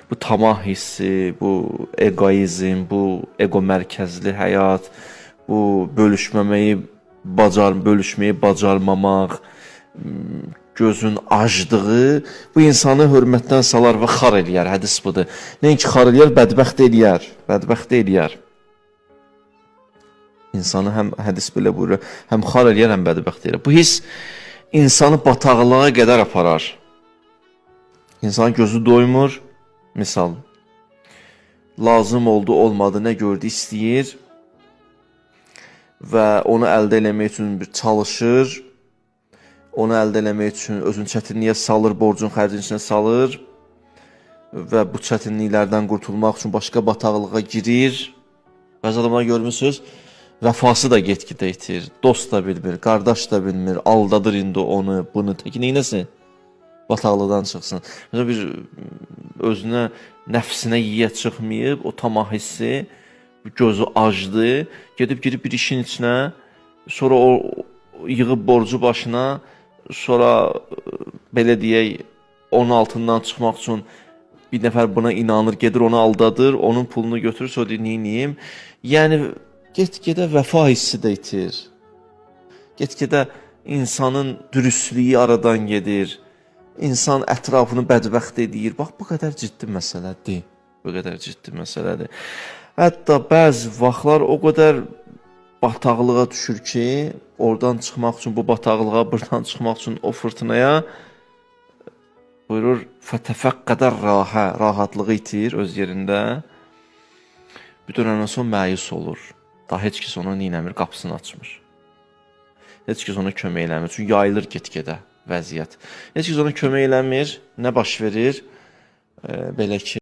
bu tamah hissi, bu egoizm, bu ego mərkəzli həyat, bu bölüşməyi bacarmamaq, gözün acdığı bu insanı hörmətdən salar və xar eləyər. Hədis budur. Nəinki xar eləyər, bədbəxt eləyər. Bədbəxt eləyər. İnsanı həm hədis belə buyurur, həm xar eləyər, həm bədbəxt eləyər. Bu his insanı bataqlığa qədər aparar. İnsanın gözü doymur. Misal, lazım oldu, olmadı, nə gördü, istəyir və onu əldə eləmək üçün çalışır. Onu əldə eləmək üçün özünü çətinliyə salır, borcun xərcinin içine salır və bu çətinliklərdən qurtulmaq üçün başqa bataqlığa girir. Bəzi adamlar görmürsünüz, vəfası da get-gedə itir, dost da bilmir, qardaş da bilmir, aldadır indi onu, bunu, təki neynəsin? Bataqlıqdan çıxsın. Mesela bir özünə, nəfsinə yiyə çıxmayıb, o tamah hissi, gözü acdı, gedib girib bir işin içine, sonra o yığıb borcu başına, sonra belə deyək, onun altından çıxmaq üçün bir nəfər buna inanır, gedir onu aldadır, onun pulunu götürür, sonra deyir, neyim? Yəni, get-gedə vəfa hissi də itir. Get-gedə insanın dürüstlüyü aradan gedir. İnsan ətrafını bədbəxt edir. Bax, bu qədər ciddi məsələdir. Bu qədər ciddi məsələdir. Hətta bəzi vaxtlar o qədər bataqlığa düşür ki, oradan çıxmaq üçün, bu bataqlığa, buradan çıxmaq üçün o fırtınaya buyurur, fətəfəqqədər rahatlığı itir öz yerində. Bir dönəmdən sonra məyus olur. Daha heç kəs ona neynəmir, qapısını açmır. Heç kəs ona kömək eləmir. Çünki yayılır get-gedə vəziyyət. Heç kəs ona kömək eləmir. Nə baş verir? Belə ki,